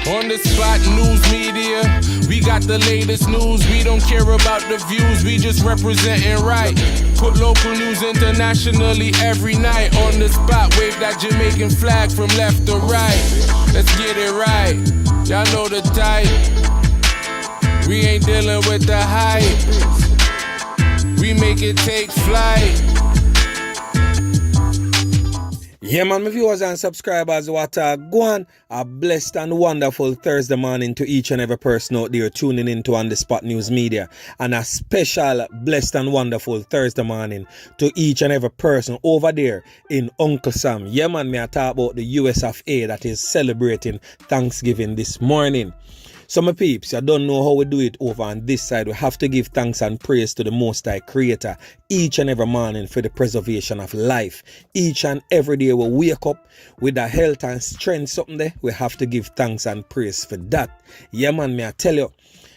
On the spot news media, we got the latest news. We don't care about the views, we just representing right. Put local news internationally every night. On the spot, wave that Jamaican flag from left to right. Let's get it right, y'all know the type. We ain't dealing with the hype, we make it take flight. Yeah, man, my viewers and subscribers, what go on. A blessed and wonderful Thursday morning to each and every person out there tuning into On The Spot News Media. And a special blessed and wonderful Thursday morning to each and every person over there in Uncle Sam. Yeah, man, me I talk about the US of A that is celebrating Thanksgiving this morning. So my peeps, you don't know how we do it over on this side. We have to give thanks and praise to the Most High Creator each and every morning for the preservation of life. Each and every day we wake up with the health and strength something there. We have to give thanks and praise for that. Yeah, man, me I tell you.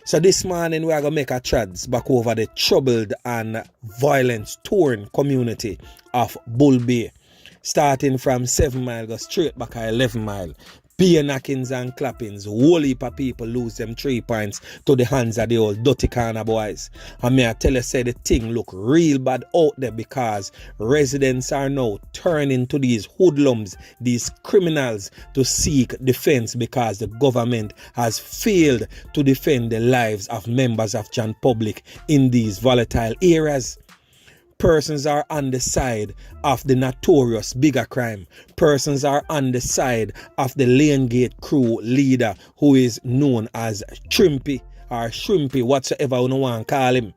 So this morning we are going to make a trads back over the troubled and violence-torn community of Bull Bay. Starting from 7 Mile, go straight back at 11 Mile. Beer knockings and clappings, whole heap of people lose them 3 points to the hands of the old dirty corner boys. And me I tell you, say the thing look real bad out there because residents are now turning to these hoodlums, these criminals to seek defense because the government has failed to defend the lives of members of John Public in these volatile areas. Persons are on the side of the notorious bigger crime. Persons are on the side of the Lane Gate crew leader who is known as Trimpy or Shrimpy, whatsoever you want to call him.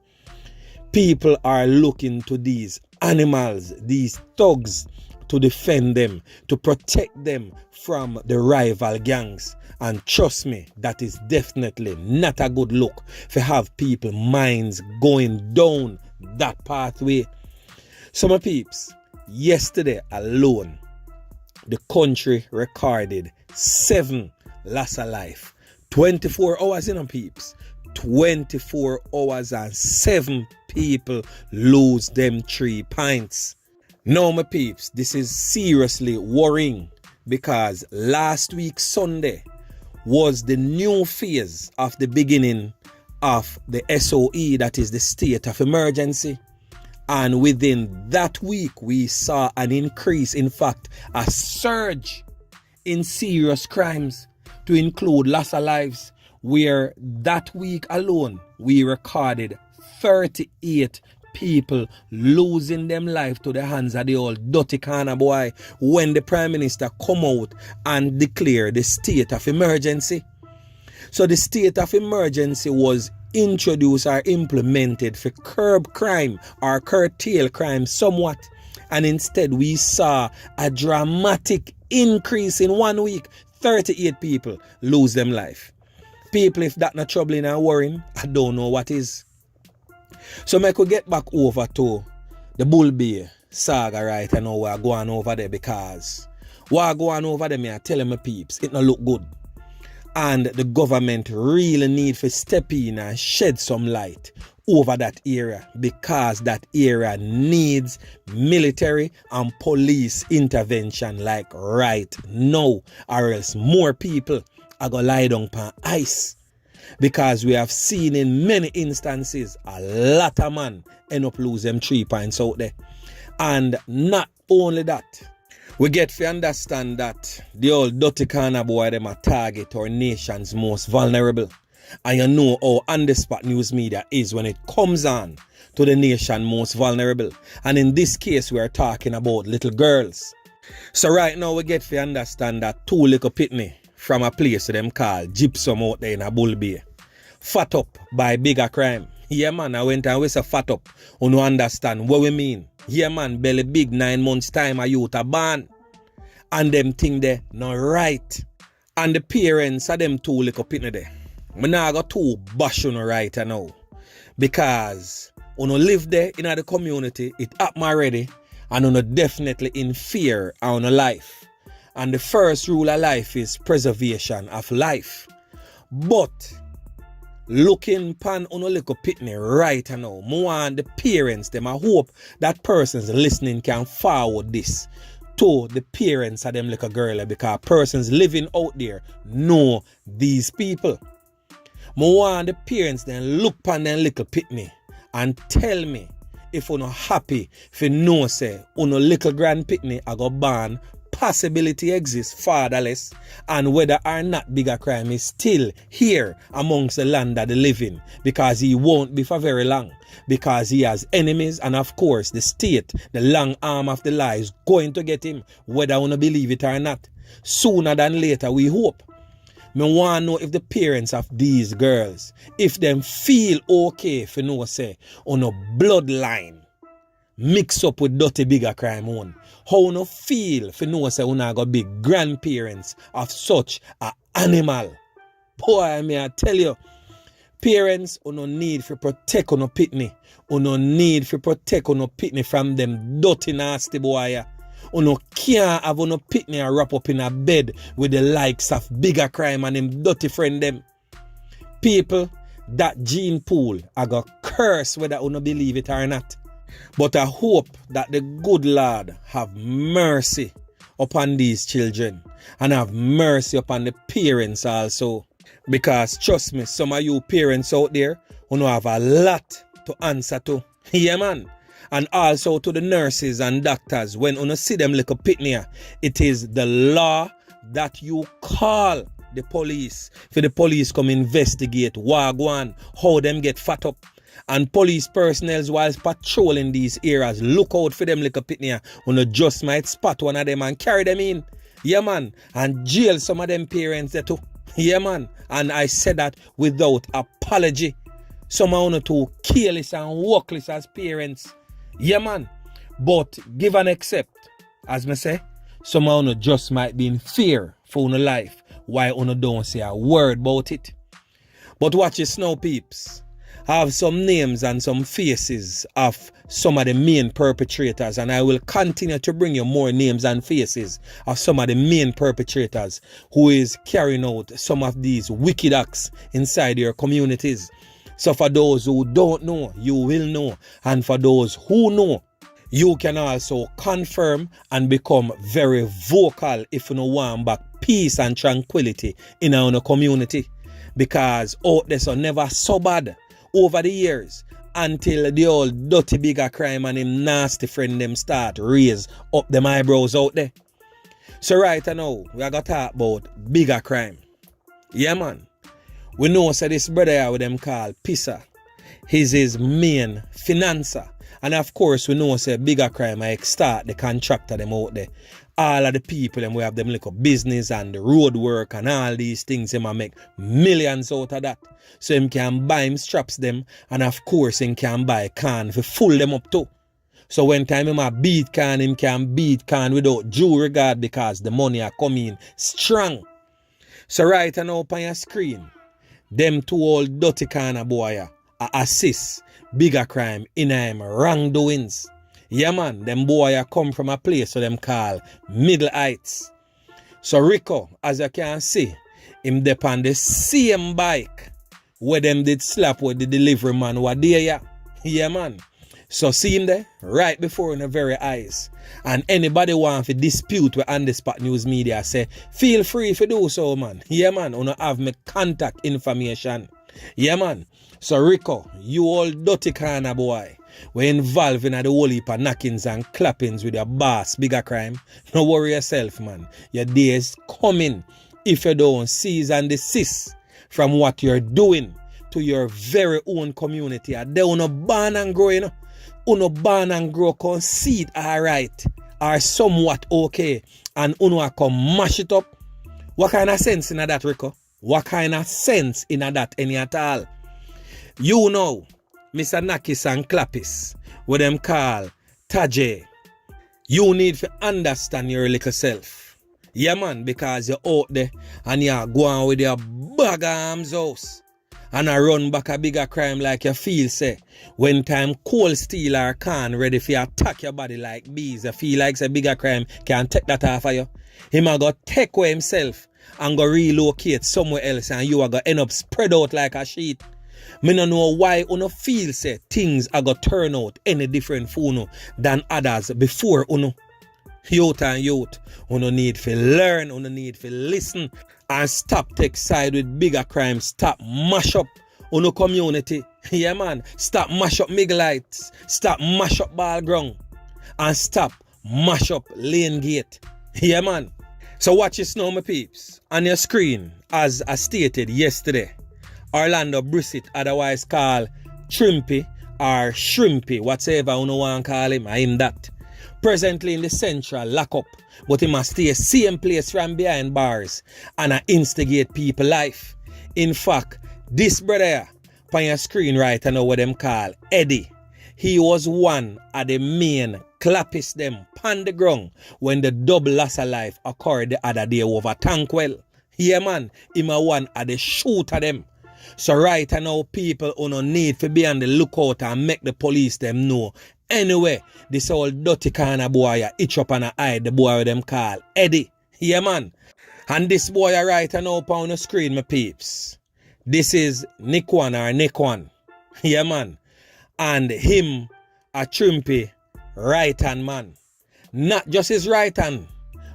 People are looking to these animals, these thugs, to defend them, to protect them from the rival gangs. And trust me, that is definitely not a good look for have people minds going down that pathway. So my peeps, yesterday alone, the country recorded 7 loss of life. 24 hours in peeps. 24 hours and 7 people lose them 3 pints. Now my peeps, this is seriously worrying because last week Sunday was the new phase of the beginning of the SOE, that is the state of emergency. And within that week, we saw an increase, in fact, a surge in serious crimes to include loss of lives, where that week alone, we recorded 38 people losing them life to the hands of the old dirty corner boy when the Prime Minister come out and declare the state of emergency. So the state of emergency was introduced or implemented for curb crime or curtail crime somewhat, and instead we saw a dramatic increase in 1 week. 38 people lose them life. People, if that not troubling and worrying, I don't know what is. So I could get back over to the Bull Bay saga right now. We're going over there because we're going over there, I tell my peeps, it not look good. And the government really need to step in and shed some light over that area because that area needs military and police intervention like right now, or else more people are going to lie down on ice. Because we have seen in many instances a lot of men end up losing 3 points out there. And not only that, we get to understand that the old dirty corner boy them a target our nation's most vulnerable. And you know how On The Spot News Media is when it comes on to the nation most vulnerable. And in this case, we are talking about little girls. So right now we get to understand that 2 little pitney from a place them called Gypsum out there in a Bull Bay, fat up by bigger crime. Yeah man, I went and we say fat up. You don't understand what we mean. Yeah man, belly big 9 months time a youth a born. And them thing there not right. And the parents of them 2 little pitney there, I now got to bash on right now. Because when you live there in the community, it happen already. And you definitely in fear of your life. And the first rule of life is preservation of life. But looking pan on a little pitney right now, more and the parents, them I hope that persons listening can forward this to the parents of them little girl because persons living out there know these people. I want the parents then look upon them little pitney and tell me if you're not happy if you know say uno little grand pitney I go born possibility exists fatherless and whether or not Bigger Crime is still here amongst the land of the living because he won't be for very long because he has enemies and of course the state, the long arm of the law is going to get him whether you believe it or not. Sooner than later we hope. Me want to know if the parents of these girls, if them feel okay if you know say on a bloodline mix up with dirty Bigger Crime one. How no feel if you know say una got big grandparents of such a animal. Boy, may I tell you, parents uno need for protect uno pitney. Uno need for protect uno pitney from them dirty nasty boy. Uno can't have uno pitney and wrap up in a bed with the likes of Bigger Crime and them dirty friend them. People, that gene pool I got curse whether uno believe it or not. But I hope that the good Lord have mercy upon these children and have mercy upon the parents also. Because trust me, some of you parents out there who have a lot to answer to. Yeah, man. And also to the nurses and doctors, when you see them little pitney, it is the law that you call the police. For the police come investigate, wagwan, how them get fat up. And police personnel whilst patrolling these areas, look out for them little pitney when you just might spot one of them and carry them in. Yeah, man. And jail some of them parents there too. Yeah, man. And I said that without apology. Some of you too careless and workless as parents. Yeah, man. But give and accept. As me say, some of you just might be in fear for your life. Why you don't say a word about it. But watch your snow peeps. I have some names and some faces of some of the main perpetrators, and I will continue to bring you more names and faces of some of the main perpetrators who is carrying out some of these wicked acts inside your communities. So for those who don't know, you will know, and for those who know, you can also confirm and become very vocal if you want back peace and tranquility in our community, because out there so never so bad over the years until the old dirty Bigger Crime and him nasty friend them start raise up them eyebrows out there. So right now, we are going to talk about Bigger Crime. Yeah, man. We know so this brother here with them called Pissa. He's his main financer. And of course, we know say Bigger Crime I start the contractor them out there. All of the people them we have them little business and the road work and all these things him make millions out of that. So him can buy him straps them and of course him can buy can to full them up too. So when time him a beat can, him can beat can without due regard because the money are coming strong. So right now up on your screen, them two old dirty kind of boy assist Bigger Crime in him wrongdoings. Yeah, man, them boy come from a place so them call Middle Heights. So Rico, as you can see, him dep on the same bike where them did slap with the delivery man who there, yeah. Yeah, man. So see him there, right before in the very eyes. And anybody want to dispute with On The Spot News Media, say, feel free to do so, man. Yeah, man, you have my contact information. Yeah, man. So Rico, you old dirty kind of boy, we're involved in the whole heap of knockings and clappings with your boss, Bigger Crime. Don't worry yourself, man. Your day is coming if you don't cease and desist from what you're doing to your very own community. They wanna born and grow, you know. Uno born and grow concede alright or somewhat okay, and uno come mash it up. What kind of sense in that, Rico? What kind of sense in that any at all? You know, Mr. Nakis and Clappis, what them call Taje. You need to understand your little self. Yeah, man, because you're out there and you're going with your bag arms house and I run back a Bigger Crime like you feel, say, when time cold steel or can ready for you attack your body like bees, you feel like a Bigger Crime can take that off of you. Him a go take away himself and go relocate somewhere else and you are going to end up spread out like a sheet. Me no know why uno feel say things are going to turn out any different for uno than others before uno. Youth and youth, you no need to learn, you no need to listen and stop take side with bigger crime. Stop mash up on community. Yeah, man. Stop mash up Miglites. Stop mash up Ballground. And stop mash up Lane Gate. Yeah, man. So watch this now, my peeps. On your screen, as I stated yesterday, Orlando Brissett, otherwise called Trimpy or Shrimpy, whatever you want to call him, I am that. Presently in the central lockup, but he must stay same place from behind bars and instigate people life. In fact, this brother here, on your screen right now, what them call Eddie, he was one of the main clappers them on the ground when the double loss of life occurred the other day over Tankwell. Yeah, man, him a one of the shooter them. So right now, people who no need to be on the lookout and make the police them know. Anyway, this old dirty kind of boy itch up and hide the boy them call Eddie. Yeah, man. And this boy right now on the screen, my peeps. This is Nikwan or Nikwan. Yeah, man. And him a Trimpy right hand man. Not just his right hand,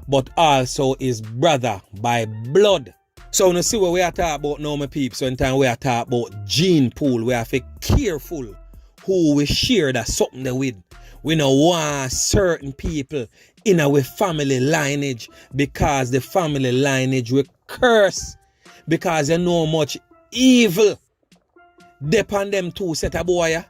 but also his brother by blood. So you see what we are talking about now, my peeps. When time we are talking about gene pool, we have to be careful who we share that something there with. We don't want certain people in our family lineage because the family lineage will curse because they know much evil depend them two set of boy.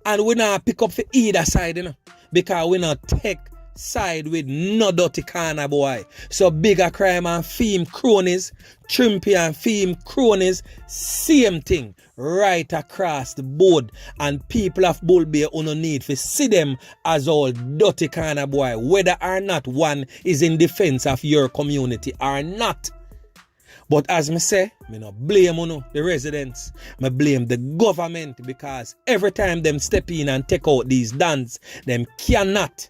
And we not pick up for either side, you know, because we not take side with no dirty kind of boy. So bigger crime and theme cronies, Trimpy and theme cronies, same thing right across the board. And people of Bull Bay who no need to see them as all dirty kind of boy, whether or not one is in defense of your community or not. But as me say, me no blame the residents. Me blame the government because every time them step in and take out these dons, them cannot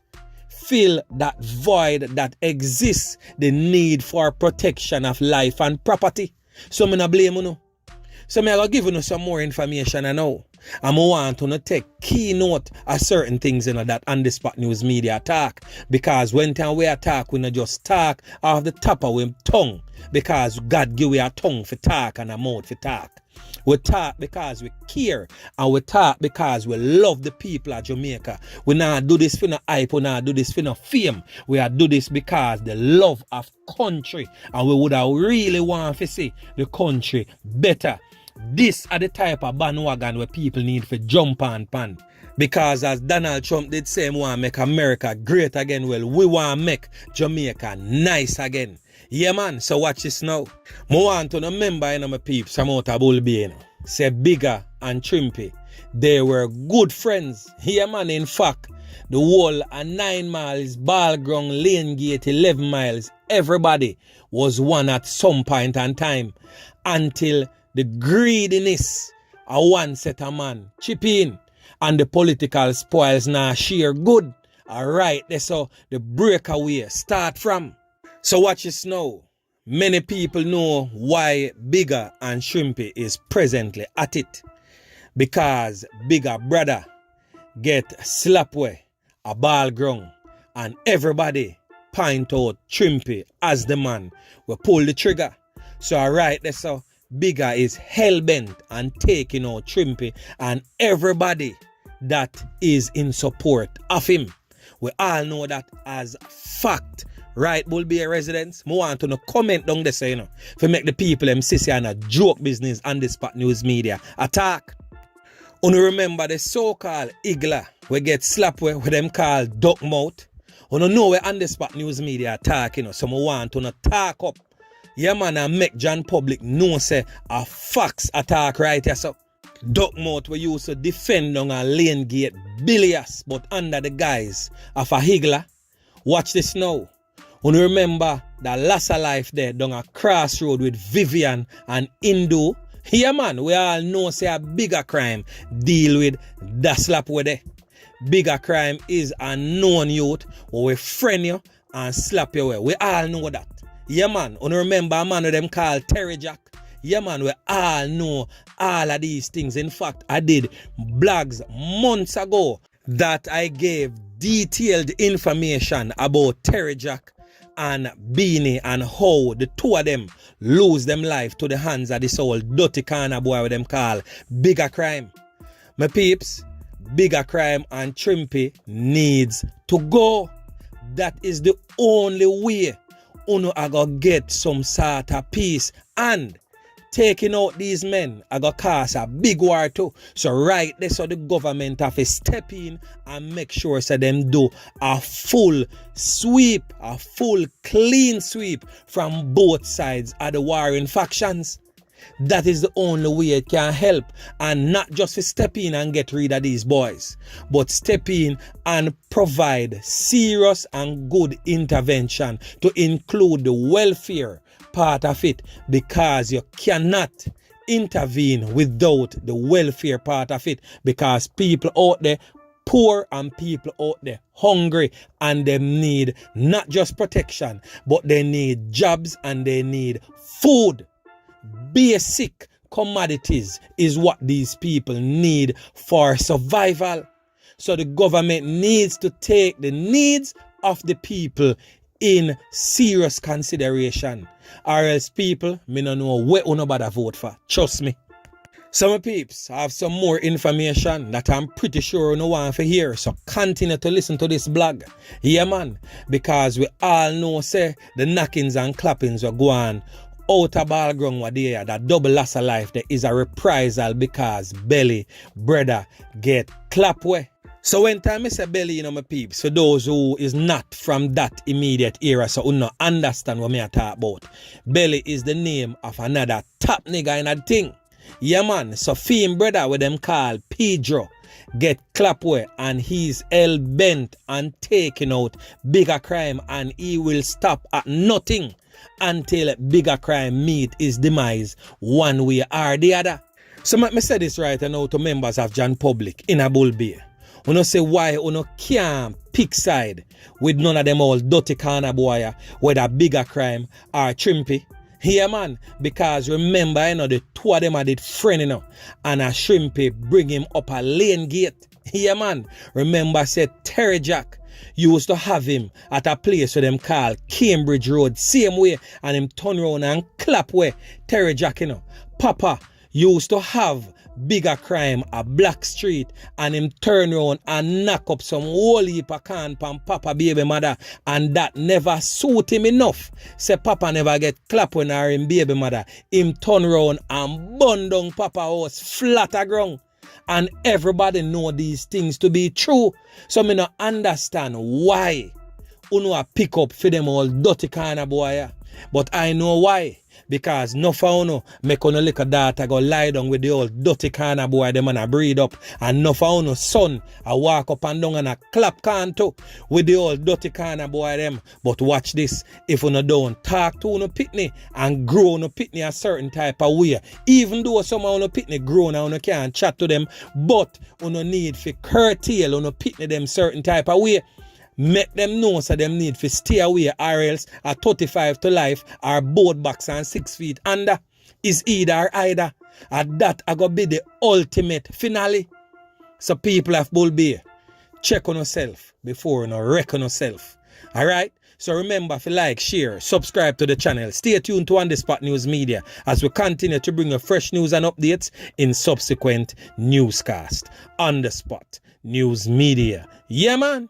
fill that void that exists, the need for protection of life and property. So me no blame So me I go give you some more information now. And I want to take key note of certain things that on the Spot News Media talk. Because when time we talk, we not just talk off the top of our tongue. Because God give we a tongue for talk and a mouth for talk. We talk because we care, and we talk because we love the people of Jamaica. We not do this for no hype, we not do this for no fame. We are do this because the love of country, and we would have really want to see the country better. This are the type of bandwagon where people need to jump on pan. Because as Donald Trump did say, we want to make America great again. Well, we want to make Jamaica nice again. Yeah, man. So watch this now. I want to remember, my peeps from out of Bull Bay, say Bigger and Trimpy, they were good friends. Yeah, man. In fact, the whole 9 miles, Ballground, Lane Gate, 11 miles, everybody was one at some point in time until the greediness of one set of man chip in and the political spoils now share good. Alright, that's how the breakaway start from. So watch this now. Many people know why Bigger and Shrimpy is presently at it. Because Bigger brother get slapway a Ballground and everybody point out Trimpy as the man will pull the trigger. So alright, that's how Bigger is hell-bent on taking out Trimpy and everybody that is in support of him. We all know that as fact. Right, Bull Bay residents, I want to comment down there, to make the people them sissy and a joke business on the Spot News Media attack. You remember the so-called Igla, we get slapped with them called duck mouth. You know we on the Spot News Media attack, so I want to talk up. Yeah, man, and make John Public know say a facts attack right here. So duck mouth we used to defend on a Lane Gate bilious, but under the guise of a Igla. Watch this now. You remember the loss of life there down a crossroad with Vivian and Indu? Yeah, man, we all know say a bigger crime deal with that slap with it. Bigger crime is a known youth who will friend you and slap you away. We all know that. Yeah, man, you remember a man with them called Terry Jack? Yeah, man, we all know all of these things. In fact, I did blogs months ago that I gave detailed information about Terry Jack and Beanie and how the two of them lose them life to the hands of this old dirty corner boy with them call Bigger Crime. My peeps, Bigger Crime and Trimpy needs to go. That is the only way uno I go get some sort of peace, and taking out these men I go cause a big war too. So right there, so the government have to step in and make sure so them do a full sweep, a full clean sweep from both sides of the warring factions. That is the only way it can help, and not just to step in and get rid of these boys, but step in and provide serious and good intervention to include the welfare part of it, because you cannot intervene without the welfare part of it, because people out there poor and people out there hungry, and they need not just protection, but they need jobs and they need food. Basic commodities is what these people need for survival. So the government needs to take the needs of the people in serious consideration, or else people, me no know where nobody vote for. Trust me. Some peeps have some more information that I'm pretty sure no one for hear, so continue to listen to this blog. Yeah man, because we all know say the knockings and clappings will go on out of ball ground what there, that double loss of life there is a reprisal because Belly brother get clap way. So when time I say Belly, you know my peeps, for those who is not from that immediate era, so who not understand what me I talk about, Belly is the name of another top nigga in a thing. Yeah man, so Fame brother with them call Pedro get clap way, and he's hell bent on taking out Bigger Crime, and he will stop at nothing until Bigger Crime meet his demise one way or the other. So let me say this right now to members of John Public in a Bull Bay. You say why you can't pick side with none of them all dirty corner boy, whether Bigger Crime or Trimpy. Yeah man, because remember the two of them are the friend and a Shrimpy bring him up a lane gate. Yeah man, remember said Terry Jack used to have him at a place where them call Cambridge Road, same way, and him turn around and clap where Terry Jack Papa used to have Bigger Crime a Black Street, and him turn around and knock up some whole heap of can from Papa baby mother, and that never suit him enough. Say Papa never get clap when or him baby mother. Him turn around and burn down Papa house flat a ground. And everybody know these things to be true. So me not understand why uno pick up for them all dirty kind of boy. But I know why. Because no for uno make uno little daughter go lie down with the old dirty kind of boy them and a breed up. And no for uno son a walk up and down and a clap can too with the old dirty kind of boy them. But watch this. If uno don't talk to uno pitney and grow uno pitney a certain type of way, even though some of uno pitney grown and uno can't chat to them, but uno need for curtail uno pitney them certain type of way. Make them know so them need to stay away, or else a 35 to life or both backs and 6 feet under is either. And that I go be the ultimate finale. So people of Bull Bay, check on yourself before you wreck on yourself. Alright? So remember to like, share, subscribe to the channel. Stay tuned to On The Spot News Media as we continue to bring you fresh news and updates in subsequent newscast. On The Spot News Media. Yeah man.